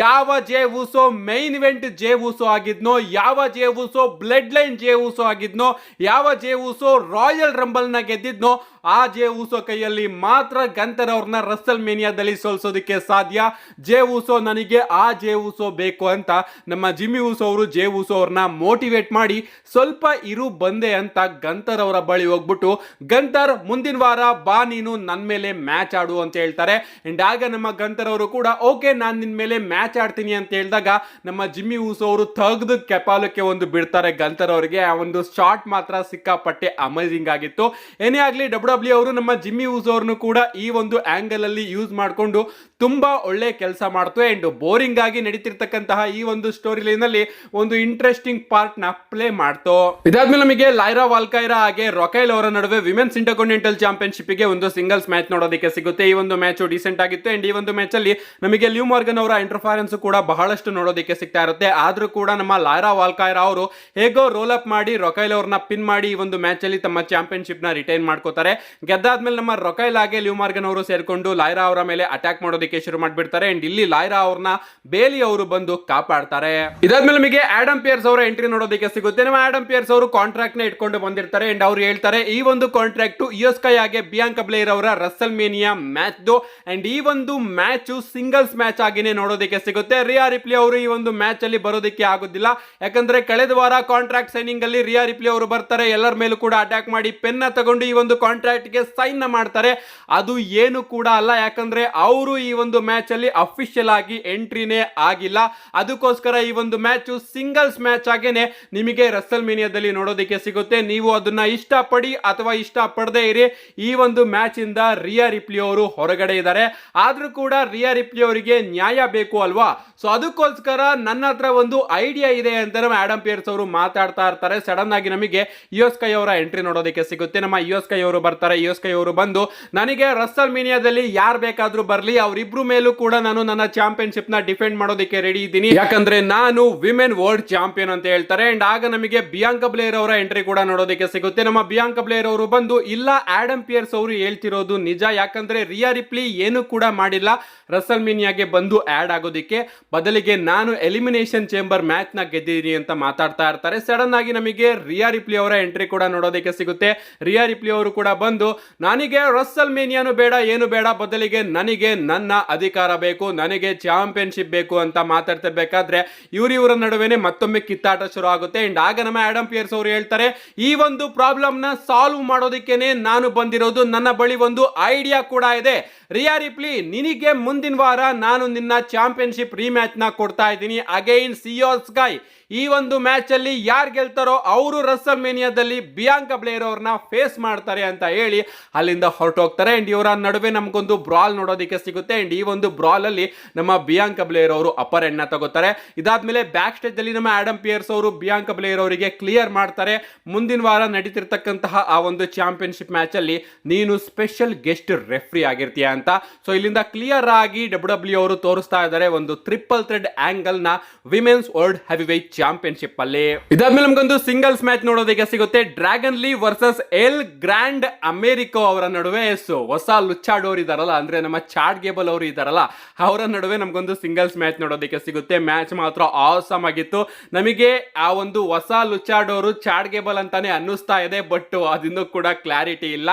ಯಾವ ಜೇ ಉಸೋ ಮೈನ್ ಇವೆಂಟ್ ಜೇ ಉಸೋ ಆಗಿದ್ನೋ, ಯಾವ ಜೇ ಉಸೋ ಬ್ಲಡ್ ಲೈನ್ ಜೇ ಉಸೋ ಆಗಿದ್ನೋ, ಯಾವ ಜೇ ಉಸೋ ರಾಯಲ್ ರಂಬಲ್ ನ ಗೆದ್ದಿದ್ನೋ ಆ ಜೇ ಉಸೋ ಕೈಯಲ್ಲಿ ಮಾತ್ರ ಗಂತರ್ ಅವ್ರನ್ನ ರೆಸಲ್ ಮೇನಿಯಾದಲ್ಲಿ ಸೋಲ್ಸೋದಕ್ಕೆ ಸಾಧ್ಯ. ಜೇ ಉಸೋ ನನಗೆ ಆ ಜೇ ಉಸೋ ಬೇಕು ಅಂತ ನಮ್ಮ ಜಿಮ್ಮಿ ಉಸೋ ಅವರು ಜೇ ಉಸೋ ಅವ್ರನ್ನ ಮೋಟಿವೇಟ್ ಮಾಡಿ ಸ್ವಲ್ಪ ಇರು ಬಂದೆ ಅಂತ ಗಂತರ್ ಅವರ ಬಳಿ ಹೋಗ್ಬಿಟ್ಟು, ಗಂತರ್ ಮುಂದಿನ ವಾರ ಬಾ ನೀನು ನನ್ನ ಮೇಲೆ ಮ್ಯಾಚ್ ಆಡು ಅಂತ ಹೇಳ್ತಾರೆ. ಅಂಡ್ ಆಗ ನಮ್ಮ ಗಂತರ್ ಅವರು ಕೂಡ ಓಕೆ ನಾನು ನಿನ್ ಮೇಲೆ ಮ್ಯಾಚ್ ಆಡ್ತೀನಿ ಅಂತ ಹೇಳಿದಾಗ ನಮ್ಮ ಜಿಮ್ಮಿ ಉಸೋ ಅವರು ತೆಗೆದು ಕೆಪಾಲಕ್ಕೆ ಒಂದು ಬಿಡ್ತಾರೆ ಗಂತರ್ ಅವರಿಗೆ. ಆ ಒಂದು ಶಾಟ್ ಮಾತ್ರ ಸಿಕ್ಕಾಪಟ್ಟೆ ಅಮೇಜಿಂಗ್ ಆಗಿತ್ತು. ಏನೇ ಆಗ್ಲಿ ಡಬ್ಲ್ಯೂ ಅವರು ನಮ್ಮ ಜಿಮ್ಮಿ ಉಸೋ ಅವ್ರನ್ನು ಕೂಡ ಈ ಒಂದು ಆಂಗಲ್ ಅಲ್ಲಿ ಯೂಸ್ ಮಾಡಿಕೊಂಡು ತುಂಬಾ ಒಳ್ಳೆ ಕೆಲಸ ಮಾಡ್ತು. ಅಂಡ್ ಬೋರಿಂಗ್ ಆಗಿ ನಡೀತಿರ್ತಕ್ಕಂತಹ ಈ ಒಂದು ಸ್ಟೋರಿ ಲೈನ್ ಅಲ್ಲಿ ಒಂದು ಇಂಟ್ರೆಸ್ಟಿಂಗ್ ಪಾರ್ಟ್ ನ ಪ್ಲೇ ಮಾಡ್ತು. ಇದಾದ್ಮೇಲೆ ನಮಗೆ ಲೈರಾ ವಾಲ್ಕೈರಾ ಹಾಗೆ ರೊಕೈಲ್ ಅವರ ನಡುವೆ ವಿಮೆನ್ಸ್ ಇಂಟರ್ಕಾಂಟಿನೆಂಟಲ್ ಚಾಂಪಿಯನ್ಶಿಪ್ ಗೆ ಒಂದು ಸಿಂಗಲ್ಸ್ ಮ್ಯಾಚ್ ನೋಡೋದಕ್ಕೆ ಸಿಗುತ್ತೆ. ಈ ಒಂದು ಮ್ಯಾಚ್ ಡಿಸೆಂಟ್ ಆಗಿತ್ತು. ಅಂಡ್ ಈ ಒಂದು ಮ್ಯಾಚ್ ಅಲ್ಲಿ ನಮಗೆ ಲಿವ್ ಮಾರ್ಗನ್ ಅವರ ಇಂಟರ್ಫರೆನ್ಸ್ ಕೂಡ ಬಹಳಷ್ಟು ನೋಡೋದಕ್ಕೆ ಸಿಗ್ತಾ ಇರುತ್ತೆ. ಆದ್ರೂ ಕೂಡ ನಮ್ಮ ಲೈರಾ ವಾಲ್ಕೈರಾ ಅವರು ಹೇಗೋ ರೋಲ್ ಅಪ್ ಮಾಡಿ ರೊಕೈಲ್ ಅವ್ರನ್ನ ಪಿನ್ ಮಾಡಿ ಈ ಒಂದು ಮ್ಯಾಚ್ ಅಲ್ಲಿ ತಮ್ಮ ಚಾಂಪಿಯನ್ಶಿಪ್ ನ ರಿಟೈನ್ ಮಾಡ್ಕೋತಾರೆ. ಗೆದ್ದಾದ್ಮೇಲೆ ನಮ್ಮ ರೊಕೈಲ್ ಹಾಗೆ ಲಿವ್ ಮಾರ್ಗನ್ ಅವರು ಸೇರ್ಕೊಂಡು ಲೈರಾ ಅವರ ಮೇಲೆ ಅಟ್ಯಾಕ್ ಮಾಡೋದಕ್ಕೆ ಶುರು ಮಾಡ್ಬಿಡ್ತಾರೆ. ಅಂಡ್ ಇಲ್ಲಿ ಲೈರಾ ಅವ್ರನ್ನ ಬೇಲಿ ಅವರು ಬಂದು ಕಾಪಾಡ್ತಾರೆ. ಇದಾದ್ಮೇಲೆ ನಮಗೆ ಆಡಮ್ ಪಿಯರ್ಸ್ ಅವರ ಎಂಟ್ರಿ ನೋಡೋದಕ್ಕೆ ಸಿಗುತ್ತೆ. ನಮ್ಮ ಆಡಮ್ ಪಿಯರ್ಸ್ ಅವರು ಕಾಂಟ್ರಾಕ್ಟ್ ನ ಇಟ್ಕೊಂಡು ಬಂದಿರ್ತಾರೆ. ಅಂಡ್ ಅವ್ರು ಹೇಳ್ತಾರೆ ಈ ಒಂದು ಕಾಂಟ್ರಾಕ್ಟ್ ಇಯೋ ಸ್ಕೈ ಹಾಗೆ ಬಿಯಾಂಕಾ ಬ್ಲೇರ್ ಅವರ ರೆಸಲ್ ಮೇನಿಯಾ ಮ್ಯಾಚ್ ದು. ಅಂಡ್ ಈ ಒಂದು ಮ್ಯಾಚ್ ಸಿಂಗಲ್ಸ್ ಮ್ಯಾಚ್ ಆಗಿನೇ ನೋಡೋದಕ್ಕೆ ಸಿಗುತ್ತೆ. ರಿಯಾ ರಿಪ್ಲಿ ಅವರು ಈ ಒಂದು ಮ್ಯಾಚ್ ಅಲ್ಲಿ ಬರೋದಕ್ಕೆ ಆಗೋದಿಲ್ಲ. ಯಾಕಂದ್ರೆ ಕಳೆದ ವಾರ ಕಾಂಟ್ರಾಕ್ಟ್ ಸೈನಿಂಗ್ ಅಲ್ಲಿ ರಿಯಾ ರಿಪ್ಲಿ ಅವರು ಬರ್ತಾರೆ, ಎಲ್ಲರ ಮೇಲೂ ಕೂಡ ಅಟ್ಯಾಕ್ ಮಾಡಿ ಪೆನ್ ನ ತಗೊಂಡು ಈ ಒಂದು ಕಾಂಟ್ರಾಕ್ಟ್ ಗೆ ಸೈನ್ ನ ಮಾಡ್ತಾರೆ. ಅದು ಏನು ಕೂಡ ಅಲ್ಲ, ಯಾಕಂದ್ರೆ ಅವರು ಈ ಒಂದು ಮ್ಯಾಚ್ ಅಲ್ಲಿ ಅಫಿಷಿಯಲ್ ಆಗಿ ಎಂಟ್ರಿನೇ ಆಗಿಲ್ಲ. ಅದಕ್ಕೋಸ್ಕರ ಈ ಒಂದು ಮ್ಯಾಚ್ ಸಿಂಗಲ್ಸ್ ಮ್ಯಾಚ್ ಆಗೇನೆ ನಿಮಗೆ ರೆಸಲ್ ಮೇನಿಯಾದಲ್ಲಿ ನೋಡೋದಕ್ಕೆ ಸಿಗುತ್ತೆ. ನೀವು ಅದನ್ನ ಇಷ್ಟಪಡಿ ಅಥವಾ ಇಷ್ಟಪಡದೆ ಇರಿ, ಈ ಒಂದು ಮ್ಯಾಚ್ ಇಂದ ರಿಯಾ ರಿಪ್ಲಿ ಅವರು ಹೊರಗಡೆ ಇದ್ದಾರೆ. ಆದ್ರೂ ಕೂಡ ರಿಯಾ ರಿಪ್ಲಿ ಅವರಿಗೆ ನ್ಯಾಯ ಬೇಕು ಅಲ್ವಾ? ಸೊ ಅದಕ್ಕೋಸ್ಕರ ನನ್ನ ಹತ್ರ ಒಂದು ಐಡಿಯಾ ಇದೆ ಅಂತ ನಮ್ಮ ಆಡಮ್ ಪಿಯರ್ಸ್ ಅವರು ಮಾತಾಡ್ತಾ ಇರ್ತಾರೆ. ಸಡನ್ ಆಗಿ ನಮಗೆ ಇಯೋ ಸ್ಕೈ ಅವರ ಎಂಟ್ರಿ ನೋಡೋದಕ್ಕೆ ಸಿಗುತ್ತೆ. ನಮ್ಮ ಇಯೋ ಸ್ಕೈ ಅವರು ಬರ್ತಾರೆ. ಇಯೋ ಸ್ಕೈ ಅವರು ಬಂದು ನನಗೆ ರೆಸಲ್ ಮೇನಿಯಾದಲ್ಲಿ ಯಾರು ಬೇಕಾದ್ರೂ ಬರ್ಲಿ, ಅವರಿಬ್ರು ಮೇಲೂ ಕೂಡ ನಾನು ನನ್ನ ಚಾಂಪಿಯನ್ಶಿಪ್ ನ ಡಿಫೆಂಡ್ ಮಾಡೋದಕ್ಕೆ ರೆಡಿ ಇದ್ದೀನಿ, ಯಾಕಂದ್ರೆ ನಾನು ವಿಮೆನ್ ವರ್ಲ್ಡ್ ಚಾಂಪಿಯನ್ ಅಂತ ಹೇಳ್ತಾರೆ. ಅಂಡ್ ಆಗ ನಮಗೆ ಬಿಯಾಂಕಾ ಬ್ಲೇರ್ ಅವರ ಎಂಟ್ರಿ ಕೂಡ ನೋಡೋದಕ್ಕೆ ಸಿಗುತ್ತೆ. ನಮ್ಮ ಬಿಯಾಂಕಾ ಬ್ಲೇರ್ ಅವರು ಬಂದು ಇಲ್ಲ ಆಡಮ್ ಪಿಯರ್ಸ್ ಅವರು ಹೇಳ್ತಿರೋದು ನಿಜ, ಯಾಕಂದ್ರೆ ರಿಯಾ ರಿಪ್ಲಿ ಏನು ಕೂಡ ಮಾಡಿಲ್ಲ ರೆಸಲ್ ಮೇನಿಯಾಗೆ ಬಂದು ಆಡ್ ಆಗೋದಕ್ಕೆ, ಬದಲಿಗೆ ನಾನು ಎಲಿಮಿನೇಷನ್ ಚೇಂಬರ್ ಮ್ಯಾಚ್ ನ ಗೆದ್ದಿದ್ದೀನಿ ಅಂತ ಮಾತಾಡ್ತಾ ಇರ್ತಾರೆ. ಸಡನ್ ಆಗಿ ನಮಗೆ ರಿಯಾ ರಿಪ್ಲಿ ಅವರ ಎಂಟ್ರಿ ಕೂಡ ನೋಡೋದಕ್ಕೆ ಸಿಗುತ್ತೆ. ರಿಯಾ ರಿಪ್ಲಿ ಅವರು ಕೂಡ ಬಂದು ನನಗೆ ರೆಸಲ್ ಮೇನಿಯಾನು ಬೇಡ ಏನು ಬೇಡ, ಬದಲಿಗೆ ನನಗೆ ನನ್ನ ಅಧಿಕಾರ ಬೇಕು, ನನಗೆ ಚಾಂಪಿಯನ್ಶಿಪ್ ಬೇಕು ಅಂತ ಮಾತಾಡ್ತಿರ್ಬೇಕಾದ್ರೆ ಇವರ ನಡುವೆನೆ ಮತ್ತೊಮ್ಮೆ ಕಿತ್ತಾಟ ಶುರು ಆಗುತ್ತೆ. ಅಂಡ್ ಆಗ ನಮ್ಮ ಆಡಮ್ ಪಿಯರ್ಸ್ ಅವರು ಹೇಳ್ತಾರೆ ಈ ಒಂದು ಪ್ರಾಬ್ಲಮ್ ನ ಸಾಲ್ವ್ ಮಾಡೋದಕ್ಕೇನೆ ನಾನು ಬಂದಿರೋದು, ನನ್ನ ಬಳಿ ಒಂದು ಐಡಿಯಾ ಕೂಡ ಇದೆ. ರಿಯಾ ರಿಪ್ಲಿ ನಿನಗೆ ಮುಂದಿನ ವಾರ ನಾನು ನಿನ್ನ ಚಾಂಪಿಯನ್ಶಿಪ್ ರಿಮ್ಯಾಚ್ ನ ಕೊಡ್ತಾ ಇದ್ದೀನಿ ಅಗೈನ್ ಇಯೋ ಸ್ಕೈ. ಈ ಒಂದು ಮ್ಯಾಚ್ ಅಲ್ಲಿ ಯಾರು ಗೆಲ್ತಾರೋ ಅವರು ರಸಲ್ ಮೇನಿಯಾದಲ್ಲಿ ಬಿಯಾಂಕಾ ಬ್ಲೇರ್ ಅವ್ರನ್ನ ಫೇಸ್ ಮಾಡ್ತಾರೆ ಅಂತ ಹೇಳಿ ಅಲ್ಲಿಂದ ಹೊರಟೋಗ್ತಾರೆ. ಅಂಡ್ ಇವರ ನಡುವೆ ನಮಗೊಂದು ಬ್ರಾಲ್ ನೋಡೋದಕ್ಕೆ ಸಿಗುತ್ತೆ. ಅಂಡ್ ಈ ಒಂದು ಬ್ರಾಲ್ ಅಲ್ಲಿ ನಮ್ಮ ಬಿಯಾಂಕಾ ಬ್ಲೇರ್ ಅವರು ಅಪರ್ ಎಂಡ್ ನ ತಗೋತಾರೆ. ಇದಾದ್ಮೇಲೆ ಬ್ಯಾಕ್ ಸ್ಟೇಜ್ ಅಲ್ಲಿ ನಮ್ಮ ಆಡಮ್ ಪಿಯರ್ಸ್ ಅವರು ಬಿಯಾಂಕಾ ಬ್ಲೇರ್ ಅವರಿಗೆ ಕ್ಲಿಯರ್ ಮಾಡ್ತಾರೆ. ಮುಂದಿನ ವಾರ ನಡೀತಿರ್ತಕ್ಕಂತಹ ಆ ಒಂದು ಚಾಂಪಿಯನ್ಶಿಪ್ ಮ್ಯಾಚ್ ಅಲ್ಲಿ ನೀನು ಸ್ಪೆಷಲ್ ಗೆಸ್ಟ್ ರೆಫ್ರಿ ಆಗಿರ್ತೀಯ ಅಂತ. ಸೊ ಇಲ್ಲಿಂದ ಕ್ಲಿಯರ್ ಆಗಿ ಡಬ್ಲ್ಯೂ ಅವರು ತೋರಿಸ್ತಾ ಇದ್ದಾರೆ ಒಂದು ಟ್ರಿಪಲ್ ಥ್ರೆಡ್ ಆಂಗಲ್ ನ women's world heavy wait championship ಅಲ್ಲಿ. ಇದಾದ್ಮೇಲೆ ನಮಗೊಂದು ಸಿಂಗಲ್ಸ್ ಮ್ಯಾಚ್ ನೋಡೋದಕ್ಕೆ ಸಿಗುತ್ತೆ. ಡ್ರ್ಯಾಗನ್ ಲೀ ವರ್ಸಸ್ ಎಲ್ ಗ್ರ್ಯಾಂಡ್ ಅಮೆರಿಕೋ ಅವರ ನಡುವೆ. ಹೊಸ ಲುಚ್ಚಾಡೋರು ಇದಾರಲ್ಲ, ಅಂದ್ರೆ ನಮ್ಮ ಚಾಡ್ ಗೇಬಲ್ ಅವರು ಇದಾರಲ್ಲ, ಅವರ ನಡುವೆ ನಮಗೊಂದು ಸಿಂಗಲ್ಸ್ ಮ್ಯಾಚ್ ನೋಡೋದಕ್ಕೆ ಸಿಗುತ್ತೆ. ಮ್ಯಾಚ್ ಮಾತ್ರ ಆಸಮ್ ಆಗಿತ್ತು. ನಮಗೆ ಆ ಒಂದು ಹೊಸ ಲುಚ್ಚಾಡೋರು ಚಾಡ್ ಗೇಬಲ್ ಅಂತಾನೆ ಅನ್ನಿಸ್ತಾ ಇದೆ, ಬಟ್ ಅದಿನ್ನೂ ಕೂಡ ಕ್ಲಾರಿಟಿ ಇಲ್ಲ.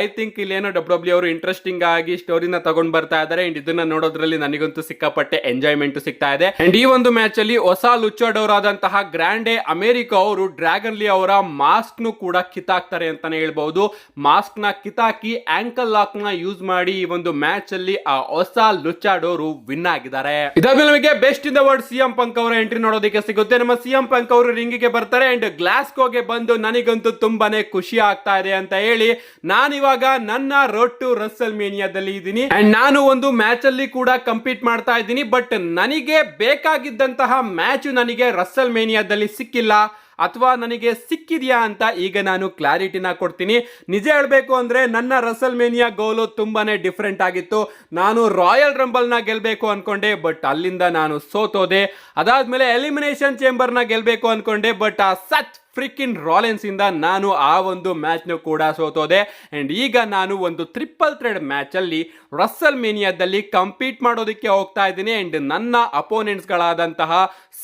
ಐ ಥಿಂಕ್ ಇಲ್ಲೇನೋ ಡಬ್ಲ್ಯೂ ಅವರು ಇಂಟ್ರೆಸ್ಟಿಂಗ್ ಆಗಿ ಸ್ಟೋರಿನ ತಗೊಂಡ್ ಬರ್ತಾ ಇದ್ದಾರೆ. ಅಂಡ್ ಇದನ್ನ ನೋಡೋದ್ರಲ್ಲಿ ನನಗಂತೂ ಸಿಕ್ಕಾಪಟ್ಟೆ ಎಂಜಾಯ್ಮೆಂಟ್ ಸಿಗ್ತಾ ಇದೆ. ಅಂಡ್ ಈ ಒಂದು ಮ್ಯಾಚ್ ಅಲ್ಲಿ ಹೊಸ ಲುಚ್ಚಾಡೋರಾದಂತಹ ಗ್ರ್ಯಾಂಡೆ ಅಮೆರಿಕಾ ಅವರು ಡ್ರ್ಯಾಗನ್ ಲೀ ಅವರ ಮಾಸ್ಕ್ ನು ಕೂಡ ಕಿತ್ತಾಕ್ತಾರೆ ಅಂತಾನೆ ಹೇಳ್ಬಹುದು. ಮಾಸ್ಕ್ ನ ಕಿತ್ತಾಕಿ ಆಂಕಲ್ ಲಾಕ್ ನ ಯೂಸ್ ಮಾಡಿ ಈ ಒಂದು ಮ್ಯಾಚ್ ಅಲ್ಲಿ ಆ ಹೊಸ ಲುಚ್ಚಾಡೋರು ವಿನ್ ಆಗಿದ್ದಾರೆ. ಇದಾದ್ಮೇಲೆ ನಮಗೆ best in the world CM Punk ಅವರ ಎಂಟ್ರಿ ನೋಡೋದಕ್ಕೆ ಸಿಗುತ್ತೆ. ನಮ್ಮ ಸಿಎಂ ಪಂಕ್ ಅವರು ರಿಂಗಿಗೆ ಬರ್ತಾರೆ. ಅಂಡ್ ಗ್ಲಾಸ್ಗೋಗೆ ಬಂದು ನನಗಂತೂ ತುಂಬಾನೇ ಖುಷಿ ಆಗ್ತಾ ಇದೆ ಅಂತ ಹೇಳಿ ನಾನಿವಾಗ ನನ್ನ ರೋಡ್ ಟು ರಸಲ್ ಮೇನಿಯಾದಲ್ಲಿ ಇದ್ದೀನಿ. ಅಂಡ್ ನಾನು ಒಂದು ಮ್ಯಾಚ್ ಅಲ್ಲಿ ಕೂಡ ಕಂಪೀಟ್ ಮಾಡ್ತಾ ಇದ್ದೀನಿ. ಬಟ್ ನನಗೆ ಬೇಕಾಗಿದ್ದಂತಹ ಮ್ಯಾಚ್ ನನಗೆ ರಸಲ್ ಮೇನಿಯಾದಲ್ಲಿ ಸಿಕ್ಕಿಲ್ಲ, ಅಥವಾ ನನಗೆ ಸಿಕ್ಕಿದ್ಯಾ ಅಂತ ಈಗ ನಾನು ಕ್ಲಾರಿಟಿನ ಕೊಡ್ತೀನಿ. ನಿಜ ಹೇಳಬೇಕು ಅಂದ್ರೆ ನನ್ನ ರಸಲ್ ಮೇನಿಯಾ ಗೋಲು ತುಂಬಾನೇ ಡಿಫ್ರೆಂಟ್ ಆಗಿತ್ತು. ನಾನು ರಾಯಲ್ ರಂಬಲ್ ನ ಗೆಲ್ಬೇಕು ಅನ್ಕೊಂಡೆ, ಬಟ್ ಅಲ್ಲಿಂದ ನಾನು ಸೋತೋದೆ. ಅದಾದ್ಮೇಲೆ ಎಲಿಮಿನೇಷನ್ ಚೇಂಬರ್ ನ ಗೆಲ್ಬೇಕು ಅನ್ಕೊಂಡೆ, ಬಟ್ ಆ ಸಚ್ ಫ್ರಿಕಿನ್ ರಾಲೆನ್ಸ್ ಇಂದ ನಾನು ಆ ಒಂದು ಮ್ಯಾಚ್ ನ ಕೂಡ ಸೋತೋದೆ. ಅಂಡ್ ಈಗ ನಾನು ಒಂದು ಟ್ರಿಪಲ್ ಥ್ರೆಡ್ ಮ್ಯಾಚ್ ಅಲ್ಲಿ ರಸಲ್ ಮೇನಿಯಾದಲ್ಲಿ ಕಂಪೀಟ್ ಮಾಡೋದಕ್ಕೆ ಹೋಗ್ತಾ ಇದ್ದೀನಿ. ಅಂಡ್ ನನ್ನ ಅಪೋನೆಂಟ್ಸ್ ಗಳಾದಂತಹ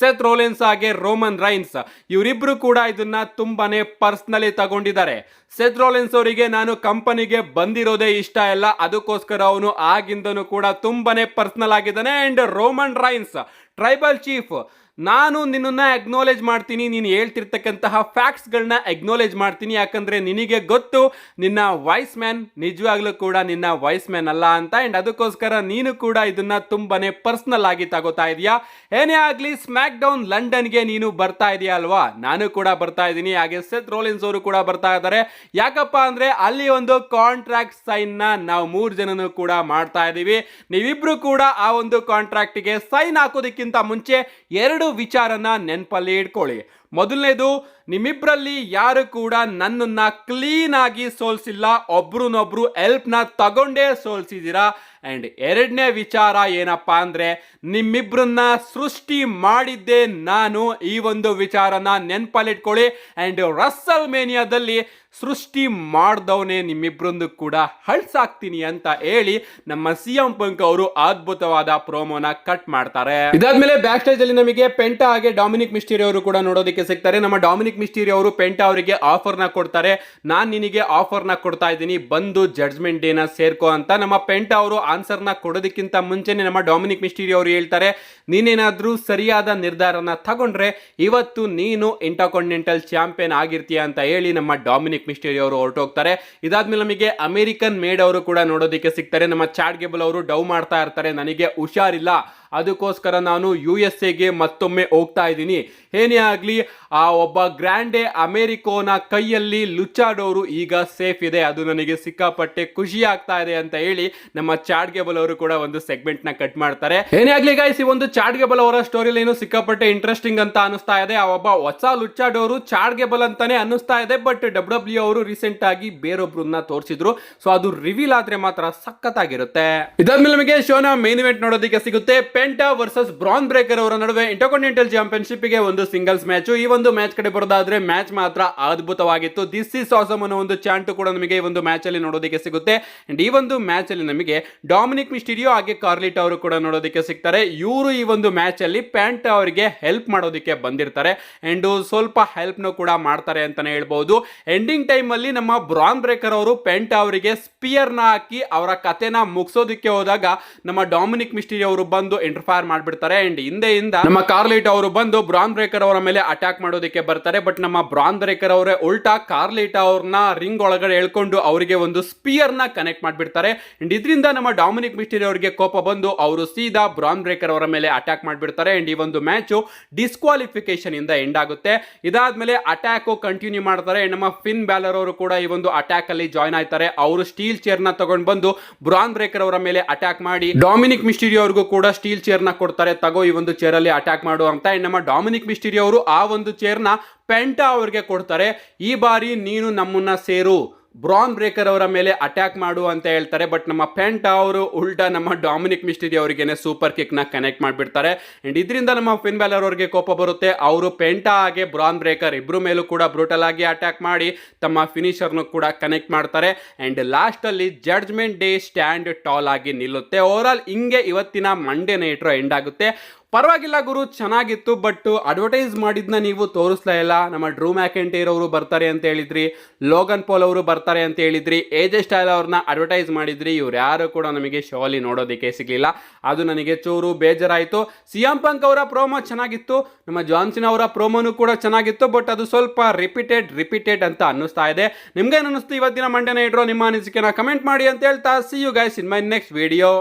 ಸೆತ್ ರೋಲೆನ್ಸ್ ಹಾಗೆ ರೋಮನ್ ರೈನ್ಸ್ ಇವರಿಬ್ರು ಕೂಡ ಇದನ್ನ ತುಂಬಾನೇ ಪರ್ಸನಲಿ ತಗೊಂಡಿದ್ದಾರೆ. ಸೆತ್ ರೋಲೆನ್ಸ್ ಅವರಿಗೆ ನಾನು ಕಂಪನಿಗೆ ಬಂದಿರೋದೇ ಇಷ್ಟ ಇಲ್ಲ, ಅದಕ್ಕೋಸ್ಕರ ಅವನು ಆಗಿಂದನು ಕೂಡ ತುಂಬಾನೇ ಪರ್ಸನಲ್ ಆಗಿದ್ದಾನೆ. And Roman Reigns tribal chief, ನಾನು ನಿನ್ನನ್ನ ಅಕ್ನಾಲೇಜ್ ಮಾಡ್ತೀನಿ, ನೀನು ಹೇಳ್ತಿರ್ತಕ್ಕಂತಹ ಫ್ಯಾಕ್ಟ್ಸ್ ಗಳನ್ನ ಅಕ್ನಾಲೇಜ್ ಮಾಡ್ತೀನಿ, ಯಾಕಂದ್ರೆ ನಿನಗೆ ಗೊತ್ತು ನಿನ್ನ ವಾಯ್ಸ್ ಮ್ಯಾನ್ ನಿಜವಾಗ್ಲೂ ಕೂಡ ನಿನ್ನ ವಾಯ್ಸ್ ಮ್ಯಾನ್ ಅಲ್ಲ ಅಂತ. ಅಂಡ್ ಅದಕ್ಕೋಸ್ಕರ ನೀನು ಕೂಡ ಇದನ್ನ ತುಂಬಾನೇ ಪರ್ಸನಲ್ ಆಗಿ ತಗೋತಾ ಇದೀಯಾ. ಏನೇ ಆಗ್ಲಿ ಸ್ಮ್ಯಾಕ್ ಡೌನ್ ಲಂಡನ್ಗೆ ನೀನು ಬರ್ತಾ ಇದೀಯಾ ಅಲ್ವಾ, ನಾನು ಕೂಡ ಬರ್ತಾ ಇದ್ದೀನಿ, ಹಾಗೆ ಸೆತ್ ರೋಲಿನ್ಸ್ ಅವರು ಕೂಡ ಬರ್ತಾ ಇದ್ದಾರೆ. ಯಾಕಪ್ಪ ಅಂದ್ರೆ ಅಲ್ಲಿ ಒಂದು ಕಾಂಟ್ರಾಕ್ಟ್ ಸೈನ್ ನ ನಾವು 3 ಜನನು ಕೂಡ ಮಾಡ್ತಾ ಇದೀವಿ. ನೀವಿಬ್ರು ಕೂಡ ಆ ಒಂದು ಕಾಂಟ್ರಾಕ್ಟ್ ಗೆ ಸೈನ್ ಹಾಕೋದಕ್ಕಿಂತ ಮುಂಚೆ 2 ವಿಚಾರನ ನೆನಪಲ್ಲಿ ಇಟ್ಕೊಳ್ಳಿ. ಮೊದಲನೇದು, ನಿಮ್ಮಿಬ್ರಲ್ಲಿ ಯಾರು ಕೂಡ ನನ್ನನ್ನ ಕ್ಲೀನ್ ಆಗಿ ಸೋಲ್ಸಿಲ್ಲ, ಒಬ್ರನ್ನೊಬ್ರು ಹೆಲ್ಪ್ ನ ತಗೊಂಡೇ ಸೋಲ್ಸಿದ್ದೀರಾ. ಅಂಡ್ ಎರಡನೇ ವಿಚಾರ ಏನಪ್ಪಾ ಅಂದ್ರೆ, ನಿಮ್ಮಿಬ್ರನ್ನ ಸೃಷ್ಟಿ ಮಾಡಿದ್ದೆ ನಾನು. ಈ ಒಂದು ವಿಚಾರನ ನೆನಪಲ್ಲಿಟ್ಕೊಳ್ಳಿ. ಅಂಡ್ ರಸಲ್ ಮೇನಿಯಾದಲ್ಲಿ ಸೃಷ್ಟಿ ಮಾಡ್ದವನೇ ನಿಮ್ಮಿಬ್ರೊಂದು ಕೂಡ ಹಳ್ಸಾಕ್ತೀನಿ ಅಂತ ಹೇಳಿ ನಮ್ಮ ಸಿಎಂ ಪಂಕ್ ಅವರು ಅದ್ಭುತವಾದ ಪ್ರೋಮೋನ ಕಟ್ ಮಾಡ್ತಾರೆ. ಇದಾದ್ಮೇಲೆ ಬ್ಯಾಕ್ ಸ್ಟೇಜ್ ಅಲ್ಲಿ ನಮಗೆ ಪೆಂಟಾ ಹಾಗೆ ಡಾಮಿನಿಕ್ ಮಿಸ್ಟೀರಿಯೋ ಅವರು ಕೂಡ ನೋಡೋದಕ್ಕೆ ಸಿಗ್ತಾರೆ. ನಮ್ಮ ಡಾಮಿನಿಕ್ ಮಿಸ್ಟೀರಿಯೋ ಅವರು ಪೆಂಟಾ ಅವರಿಗೆ ಆಫರ್ ನ ಕೊಡ್ತಾರೆ. ನಾನ್ ನಿನಗೆ ಆಫರ್ ನ ಕೊಡ್ತಾ ಇದ್ದೀನಿ, ಬಂದು ಜಡ್ಜ್ಮೆಂಟ್ ಡೇ ನ ಸೇರ್ಕೋ ಅಂತ. ನಮ್ಮ ಪೆಂಟಾ ಅವರು ಆನ್ಸರ್ ನ ಕೊಡೋದಕ್ಕಿಂತ ಮುಂಚೆನೆ ನಮ್ಮ ಡಾಮಿನಿಕ್ ಮಿಸ್ಟೀರಿಯೋ ಅವರು ಹೇಳ್ತಾರೆ, ನೀನೇನಾದ್ರೂ ಸರಿಯಾದ ನಿರ್ಧಾರನ ತಗೊಂಡ್ರೆ ಇವತ್ತು ನೀನು ಇಂಟರ್ಕಾಂಟಿನೆಂಟಲ್ ಚಾಂಪಿಯನ್ ಆಗಿರ್ತೀಯ ಅಂತ ಹೇಳಿ ನಮ್ಮ ಡಾಮಿನಿಕ್ ಮಿಸ್ಟೀರಿಯೋ ಅವರು ಹೊರಟೋಗ್ತಾರೆ. ಇದಾದ್ಮೇಲೆ ನಮಗೆ ಅಮೆರಿಕನ್ ಮೇಡ್ ಅವರು ಕೂಡ ನೋಡೋದಕ್ಕೆ ಸಿಗ್ತಾರೆ. ನಮ್ಮ ಚಾಡ್ ಗೇಬಲ್ ಅವರು ಡೌ ಮಾಡ್ತಾ ಇರ್ತಾರೆ, ನನಗೆ ಹುಷಾರಿಲ್ಲ, ಅದಕ್ಕೋಸ್ಕರ ನಾನು USA ಗೆ ಮತ್ತೊಮ್ಮೆ ಹೋಗ್ತಾ ಇದ್ದೀನಿ. ಏನೇ ಆಗಲಿ ಆ ಒಬ್ಬ ಗ್ರ್ಯಾಂಡೆ ಅಮೆರಿಕೋನ ಕೈಯಲ್ಲಿ ಲುಚ್ಚಾಡೋರು ಈಗ ಸೇಫ್ ಇದೆ, ಅದು ನನಗೆ ಸಿಕ್ಕಾಪಟ್ಟೆ ಖುಷಿ ಆಗ್ತಾ ಇದೆ ಅಂತ ಹೇಳಿ ನಮ್ಮ ಚಾಡ್ ಗೇಬಲ್ ಅವರು ಕೂಡ ಒಂದು ಸೆಗ್ಮೆಂಟ್ ನ ಕಟ್ ಮಾಡ್ತಾರೆ. ಏನೇ ಆಗ್ಲಿ ಗೈಸ್, ಈ ಒಂದು ಚಾಡ್ ಗೇಬಲ್ ಅವರ ಸ್ಟೋರಿ ಏನು ಸಿಕ್ಕಾಪಟ್ಟೆ ಇಂಟ್ರೆಸ್ಟಿಂಗ್ ಅಂತ ಅನಿಸ್ತಾ ಇದೆ. ಆ ಒಬ್ಬ ಹೊಸ ಲುಚ್ಚಾಡೋರು ಚಾಡ್ ಗೇಬಲ್ ಅಂತಾನೆ ಅನ್ನಿಸ್ತಾ ಇದೆ. ಬಟ್ ಡಬ್ಲ್ಯೂ ಅವರು ರೀಸೆಂಟ್ ಆಗಿ ಬೇರೊಬ್ರನ್ನ ತೋರಿಸಿದ್ರು, ಸೊ ಅದು ರಿವೀಲ್ ಆದ್ರೆ ಮಾತ್ರ ಸಖತ್ತಾಗಿರುತ್ತೆ. ಇದಾದ್ಮೇಲೆ ನಮಗೆ ಶೋನ ಮೇನ್ ಇವೆಂಟ್ ನೋಡೋದಕ್ಕೆ ಸಿಗುತ್ತೆ. ಪೆಂಟಾ ವರ್ಸಸ್ ಬ್ರಾನ್ ಬ್ರೇಕರ್ ಅವರ ನಡುವೆ ಇಂಟರ್ಕಾಂಟಿನೆಂಟಲ್ ಚಾಂಪಿಯನ್ಶಿಪ್ ಗೆ ಒಂದು ಸಿಂಗಲ್ಸ್ ಮ್ಯಾಚ್. ಈ ಒಂದು ಮ್ಯಾಚ್ ಕಡೆ ಬರೋದಾದ್ರೆ ಮ್ಯಾಚ್ ಮಾತ್ರ ಅದ್ಭುತವಾಗಿತ್ತು. ದಿಸ್ ಇಸ್ ಆಸಮ್ ಅನ್ನೋ ಒಂದು ಚಾಂಟ್ ಕೂಡ ನಮಗೆ ಈ ಒಂದು ಮ್ಯಾಚ್ ಅಲ್ಲಿ ನೋಡೋದಕ್ಕೆ ಸಿಗುತ್ತೆ. ಅಂಡ್ ಈ ಒಂದು ಮ್ಯಾಚ್ ಅಲ್ಲಿ ನಮಗೆ ಡಾಮಿನಿಕ್ ಮಿಸ್ಟೀರಿಯೋ ಹಾಗೆ ಕಾರ್ಲಿಟಾ ಅವರು ಕೂಡ ನೋಡೋದಕ್ಕೆ ಸಿಗ್ತಾರೆ. ಇವರು ಈ ಒಂದು ಮ್ಯಾಚ್ ಅಲ್ಲಿ ಪೆಂಟಾ ಅವರಿಗೆ ಹೆಲ್ಪ್ ಮಾಡೋದಕ್ಕೆ ಬಂದಿರ್ತಾರೆ. ಅಂಡ್ ಸ್ವಲ್ಪ ಹೆಲ್ಪ್ ನ ಕೂಡ ಮಾಡ್ತಾರೆ ಅಂತಾನೆ ಹೇಳ್ಬಹುದು. ಎಂಡಿಂಗ್ ಟೈಮ್ ಅಲ್ಲಿ ನಮ್ಮ ಬ್ರಾನ್ ಬ್ರೇಕರ್ ಅವರು ಪೆಂಟಾ ಅವರಿಗೆ ಸ್ಪಿಯರ್ ನ ಹಾಕಿ ಅವರ ಕತೆನ ಮುಗಿಸೋದಕ್ಕೆ ಹೋದಾಗ ನಮ್ಮ ಡಾಮಿನಿಕ್ ಮಿಸ್ಟೀರಿಯೋ ಅವರು ಬಂದು ಇಂಟರ್ಫೈರ್ ಮಾಡ್ಬಿಡ್ತಾರೆ ಅಂಡ್ ಹಿಂದೆಯಿಂದ ನಮ್ಮ ಕಾರ್ಲಿಟೋ ಅವರು ಬಂದು ಬ್ರಾನ್ ಬ್ರೇಕರ್ ಅವರ ಮೇಲೆ ಅಟ್ಯಾಕ್ ಮಾಡೋದಕ್ಕೆ ಬರ್ತಾರೆ. ಬಟ್ ನಮ್ಮ ಬ್ರಾನ್ ಬ್ರೇಕರ್ ಅವರೇ ಉಲ್ಟಾ ಕಾರ್ಲಿಟೋ ಅವ್ರನ್ನ ರಿಂಗ್ ಒಳಗಡೆ ಎಳ್ಕೊಂಡು ಅವರಿಗೆ ಒಂದು ಸ್ಪಿಯರ್ ನ ಕನೆಕ್ಟ್ ಮಾಡ್ಬಿಡ್ತಾರೆ. ಅಂಡ್ ಇದರಿಂದ ನಮ್ಮ ಡಾಮಿನಿಕ್ ಮಿಸ್ಟೀರಿಯೋ ಅವರಿಗೆ ಕೋಪ ಬಂದು ಅವರು ಸೀದಾ ಬ್ರಾನ್ ಬ್ರೇಕರ್ ಅವರ ಮೇಲೆ ಅಟ್ಯಾಕ್ ಮಾಡ್ಬಿಡ್ತಾರೆ. ಅಂಡ್ ಈ ಒಂದು ಮ್ಯಾಚ್ ಡಿಸ್ಕ್ವಾಲಿಫಿಕೇಶನ್ ಇಂದ ಎಂಡ್ ಆಗುತ್ತೆ. ಇದಾದ್ಮೇಲೆ ಅಟ್ಯಾಕ್ ಕಂಟಿನ್ಯೂ ಮಾಡ್ತಾರೆ. ನಮ್ಮ ಫಿನ್ ಬ್ಯಾಲರ್ ಅವರು ಕೂಡ ಈ ಒಂದು ಅಟ್ಯಾಕ್ ಅಲ್ಲಿ ಜಾಯ್ನ್ ಆಯ್ತಾರೆ. ಅವರು ಸ್ಟೀಲ್ ಚೇರ್ ನ ತಗೊಂಡು ಬಂದು ಬ್ರಾನ್ ಬ್ರೇಕರ್ ಅವರ ಮೇಲೆ ಅಟ್ಯಾಕ್ ಮಾಡಿ ಡಾಮಿನಿಕ್ ಮಿಸ್ಟೀರಿಯೋ ಅವ್ರಿಗೂ ಕೂಡ ಸ್ಟೀಲ್ ಚೇರ್ ನ ಕೊಡ್ತಾರೆ, ತಗೋ ಈ ಒಂದು ಚೇರ್ ಅಲ್ಲಿ ಅಟ್ಯಾಕ್ ಮಾಡು ಅಂತ. ನಮ್ಮ ಡಾಮಿನಿಕ್ ಮಿಸ್ಟೀರಿಯೋ ಅವರು ಆ ಒಂದು ಚೇರ್ ನ ಪೆಂಟಾ ಅವರಿಗೆ ಕೊಡ್ತಾರೆ. ಈ ಬಾರಿ ನೀನು ನಮ್ಮನ್ನ ಸೇರು, ಬ್ರಾನ್ ಬ್ರೇಕರ್ ಅವರ ಮೇಲೆ ಅಟ್ಯಾಕ್ ಮಾಡು ಅಂತ ಹೇಳ್ತಾರೆ. ಬಟ್ ನಮ್ಮ ಪೆಂಟಾ ಅವರು ಉಲ್ಟಾ ನಮ್ಮ ಡಾಮಿನಿಕ್ ಮಿಸ್ಟೀರಿಯೋ ಅವರಿಗೆ ಸೂಪರ್ ಕಿಕ್ ನ ಕನೆಕ್ಟ್ ಮಾಡಿಬಿಡ್ತಾರೆ. ಅಂಡ್ ಇದರಿಂದ ನಮ್ಮ ಫಿನ್ ಬ್ಯಾಲರ್ ಅವರಿಗೆ ಕೋಪ ಬರುತ್ತೆ. ಅವರು ಪೆಂಟಾ ಹಾಗೆ ಬ್ರಾನ್ ಬ್ರೇಕರ್ ಇಬ್ರು ಮೇಲೂ ಕೂಡ ಬ್ರೂಟಲ್ ಆಗಿ ಅಟ್ಯಾಕ್ ಮಾಡಿ ತಮ್ಮ ಫಿನಿಶರ್ನು ಕೂಡ ಕನೆಕ್ಟ್ ಮಾಡ್ತಾರೆ. ಅಂಡ್ ಲಾಸ್ಟ್ ಅಲ್ಲಿ ಜಡ್ಜ್ಮೆಂಟ್ ಡೇ ಸ್ಟ್ಯಾಂಡ್ ಟಾಲ್ ಆಗಿ ನಿಲ್ಲುತ್ತೆ. ಓವರ್ ಆಲ್ ಹಿಂಗೆ ಇವತ್ತಿನ ಮಂಡೇ ನೈಟ್ ಎಂಡ್ ಆಗುತ್ತೆ. ಪರವಾಗಿಲ್ಲ ಗುರು, ಚೆನ್ನಾಗಿತ್ತು. ಬಟ್ ಅಡ್ವರ್ಟೈಸ್ ಮಾಡಿದ್ನ ನೀವು ತೋರಿಸ್ಲೇ ಇಲ್ಲ. ನಮ್ಮ ಡ್ರೂ ಮ್ಯಾಕೆಂಟೈರ್ ಅವರು ಬರ್ತಾರೆ ಅಂತ ಹೇಳಿದ್ರಿ, ಲೋಗನ್ ಪಾಲ್ ಅವರು ಬರ್ತಾರೆ ಅಂತ ಹೇಳಿದ್ರಿ, ಎಜೆ ಸ್ಟೈಲ್ ಅವ್ರನ್ನ ಅಡ್ವರ್ಟೈಸ್ ಮಾಡಿದ್ರಿ. ಇವ್ರು ಯಾರು ಕೂಡ ನಮಗೆ ಶೋ ಅಲ್ಲಿ ನೋಡೋದಕ್ಕೆ ಸಿಗಲಿಲ್ಲ. ಅದು ನನಗೆ ಚೂರು ಬೇಜಾರಾಯಿತು. ಸಿಎಂ ಪಂಕ್ ಅವರ ಪ್ರೋಮೋ ಚೆನ್ನಾಗಿತ್ತು, ನಮ್ಮ ಜಾನ್ಸನ್ ಅವರ ಪ್ರೋಮೋನು ಕೂಡ ಚೆನ್ನಾಗಿತ್ತು. ಬಟ್ ಅದು ಸ್ವಲ್ಪ ರಿಪೀಟೆಡ್ ಅಂತ ಅನ್ನಿಸ್ತಾ ಇದೆ. ನಿಮ್ಗೇನು ಅನ್ನಿಸ್ತು ಇವತ್ತಿನ ಮಂಡೇ ನೈಟ್? ನಿಮ್ಮ ಅನಿಸಿಕೆನ ಕಮೆಂಟ್ ಮಾಡಿ ಅಂತ ಹೇಳ್ತಾ see you guys in my next video.